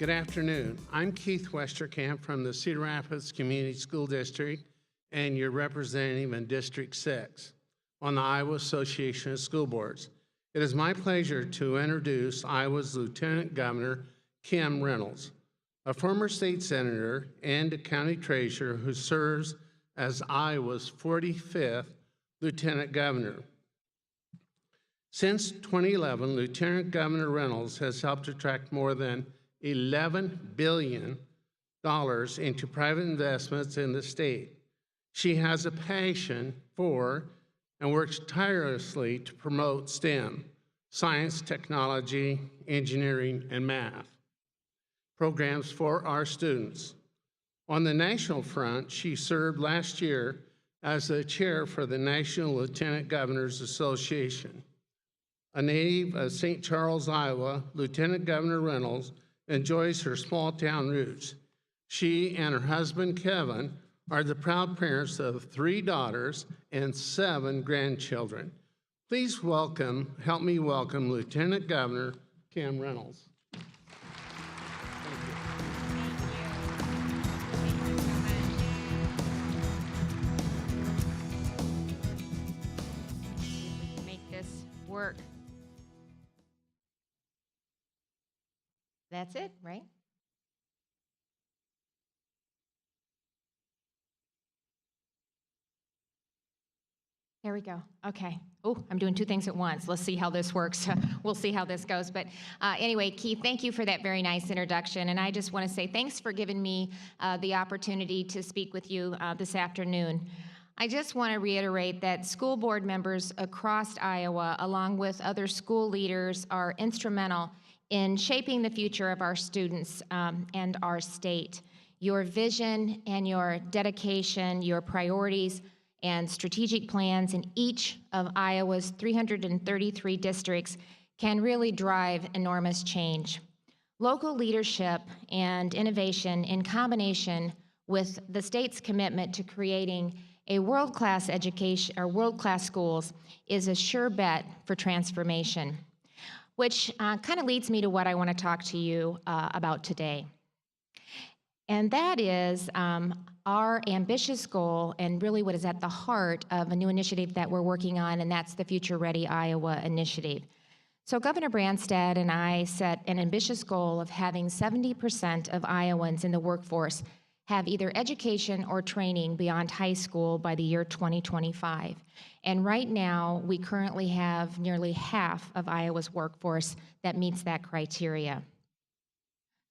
Good afternoon. I'm Keith Westerkamp from the Cedar Rapids Community School District and your representative in District 6 on the Iowa Association of School Boards. It is my pleasure to introduce Iowa's Lieutenant Governor, Kim Reynolds, a former state senator and a county treasurer who serves as Iowa's 45th Lieutenant Governor. Since 2011, Lieutenant Governor Reynolds has helped attract more than $11 billion into private investments in the state. She has a passion for and works tirelessly to promote STEM, science, technology, engineering, and math programs for our students. On the national front, she served last year as the chair for the National Lieutenant Governors Association. A native of St. Charles, Iowa, Lieutenant Governor Reynolds enjoys her small-town roots. She and her husband, Kevin, are the proud parents of 3 daughters and 7 grandchildren. Please help me welcome Lieutenant Governor Kim Reynolds. Make this work. That's it, right? Here we go. Okay. Oh, I'm doing 2 things at once. Let's see how this works. We'll see how this goes. But anyway, Keith, thank you for that very nice introduction. And I just want to say thanks for giving me the opportunity to speak with you this afternoon. I just want to reiterate that school board members across Iowa, along with other school leaders, are instrumental in shaping the future of our students and our state. Your vision and your dedication, your priorities and strategic plans in each of Iowa's 333 districts can really drive enormous change. Local leadership and innovation in combination with the state's commitment to creating a world-class education or world-class schools is a sure bet for transformation. Which kind of leads me to what I want to talk to you about today. And that is our ambitious goal and really what is at the heart of a new initiative that we're working on, and that's the Future Ready Iowa initiative. So Governor Branstad and I set an ambitious goal of having 70% of Iowans in the workforce have either education or training beyond high school by the year 2025. And right now, we currently have nearly half of Iowa's workforce that meets that criteria.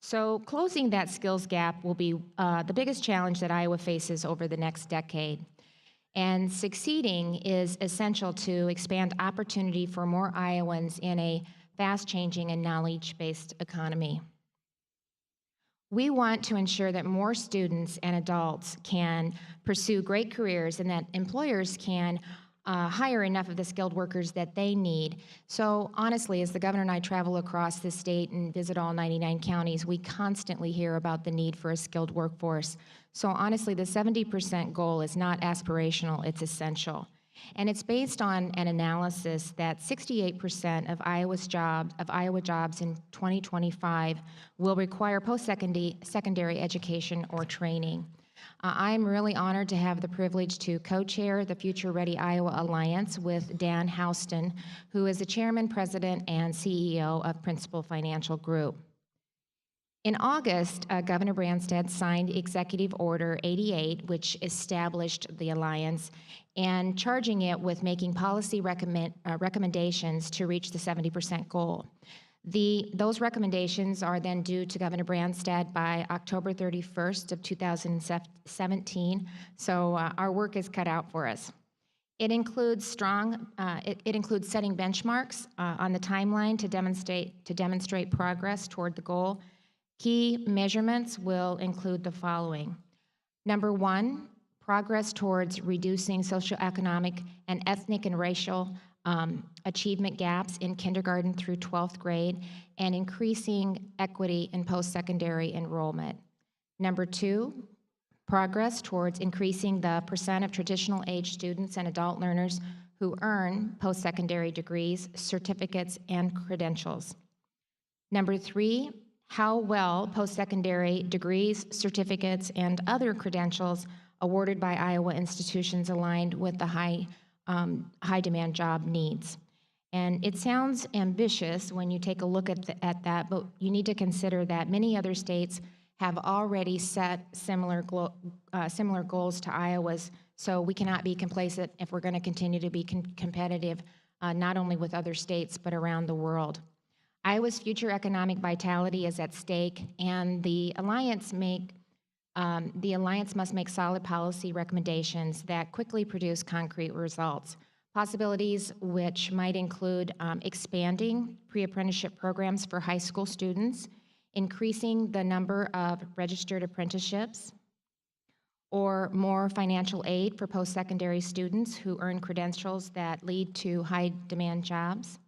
So closing that skills gap will be the biggest challenge that Iowa faces over the next decade. And succeeding is essential to expand opportunity for more Iowans in a fast-changing and knowledge-based economy. We want to ensure that more students and adults can pursue great careers and that employers can hire enough of the skilled workers that they need. So honestly, as the governor and I travel across the state and visit all 99 counties, we constantly hear about the need for a skilled workforce. So honestly, the 70% goal is not aspirational, it's essential. And it's based on an analysis that 68% of Iowa jobs in 2025 will require post-secondary education or training. I'm really honored to have the privilege to co-chair the Future Ready Iowa Alliance with Dan Houston, who is the chairman, president, and CEO of Principal Financial Group. In August, Governor Branstad signed Executive Order 88, which established the Alliance, and charging it with making policy recommendations to reach the 70% goal. Those recommendations are then due to Governor Branstad by October 31st of 2017, so our work is cut out for us. It includes setting benchmarks on the timeline to demonstrate progress toward the goal. Key measurements will include the following. Number 1, progress towards reducing socioeconomic and ethnic and racial achievement gaps in kindergarten through 12th grade and increasing equity in post-secondary enrollment. Number 2, progress towards increasing the percent of traditional age students and adult learners who earn post-secondary degrees, certificates, and credentials. Number 3, how well post-secondary degrees, certificates, and other credentials awarded by Iowa institutions aligned with the high-demand job needs. And it sounds ambitious when you take a look at that, but you need to consider that many other states have already set similar goals to Iowa's, so we cannot be complacent if we're going to continue to be competitive, not only with other states, but around the world. Iowa's future economic vitality is at stake, and the Alliance must make solid policy recommendations that quickly produce concrete results. Possibilities which might include expanding pre-apprenticeship programs for high school students, increasing the number of registered apprenticeships, or more financial aid for post-secondary students who earn credentials that lead to high-demand jobs.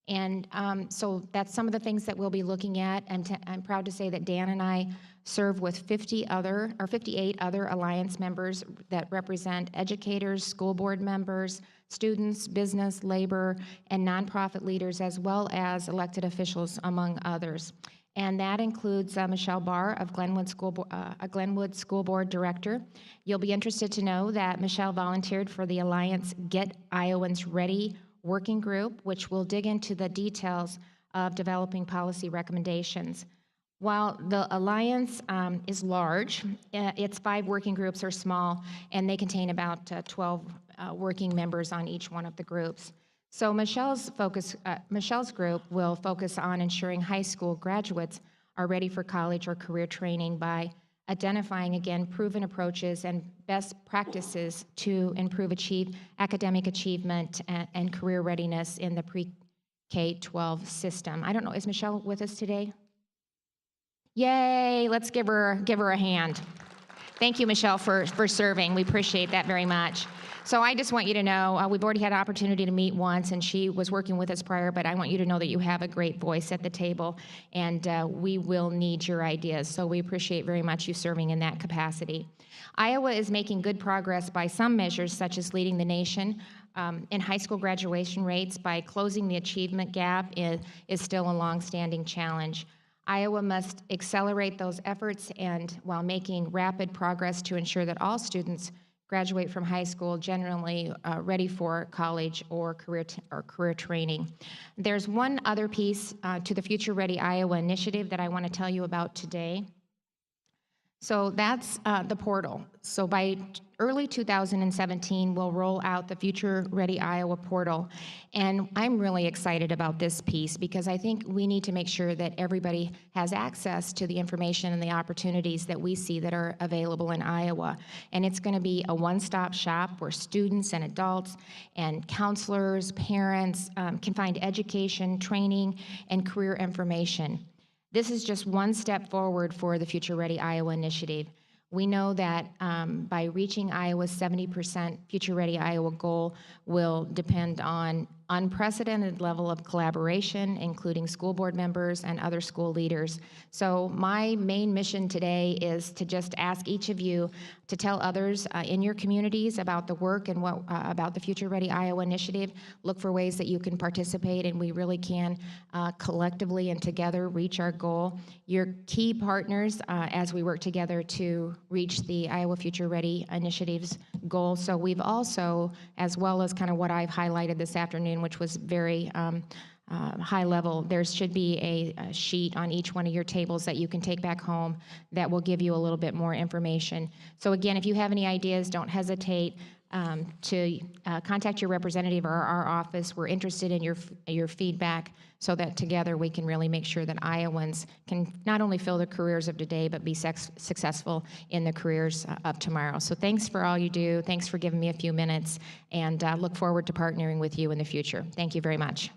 And so that's some of the things that we'll be looking at. I'm proud to say that Dan and I serve with 58 other Alliance members that represent educators, school board members, students, business, labor, and nonprofit leaders, as well as elected officials, among others. And that includes Michelle Barr of Glenwood School Board Director. You'll be interested to know that Michelle volunteered for the Alliance Get Iowans Ready working group, which will dig into the details of developing policy recommendations. While the Alliance is large, its 5 working groups are small, and they contain about 12 working members on each one of the groups. So Michelle's group will focus on ensuring high school graduates are ready for college or career training by identifying, again, proven approaches and best practices to improve academic achievement and career readiness in the pre-K-12 system. I don't know, is Michelle with us today? Yay, let's give her a hand. Thank you, Michelle, for serving. We appreciate that very much. So I just want you to know, we've already had an opportunity to meet once, and she was working with us prior, but I want you to know that you have a great voice at the table, and we will need your ideas. So we appreciate very much you serving in that capacity. Iowa is making good progress by some measures, such as leading the nation in high school graduation rates. By closing the achievement gap is still a long-standing challenge. Iowa must accelerate those efforts and while making rapid progress to ensure that all students graduate from high school generally ready for college or career training. There's one other piece to the Future Ready Iowa initiative that I want to tell you about today. So that's the portal. So by early 2017, we'll roll out the Future Ready Iowa portal. And I'm really excited about this piece because I think we need to make sure that everybody has access to the information and the opportunities that we see that are available in Iowa. And it's going to be a one-stop shop where students and adults and counselors, parents can find education, training, and career information. This is just one step forward for the Future Ready Iowa initiative. We know that by reaching Iowa's 70% Future Ready Iowa goal will depend on unprecedented level of collaboration, including school board members and other school leaders. So my main mission today is to just ask each of you to tell others in your communities about the work and what about the Future Ready Iowa initiative. Look for ways that you can participate, and we really can collectively and together reach our goal. Your key partners as we work together to reach the Iowa Future Ready initiative's goal. So we've also, as well as kind of what I've highlighted this afternoon, which was very high level, there should be a sheet on each one of your tables that you can take back home that will give you a little bit more information. So again, if you have any ideas, don't hesitate to contact your representative or our office. We're interested in your feedback so that together we can really make sure that Iowans can not only fill the careers of today, but be successful in the careers of tomorrow. So thanks for all you do. Thanks for giving me a few minutes, and look forward to partnering with you in the future. Thank you very much.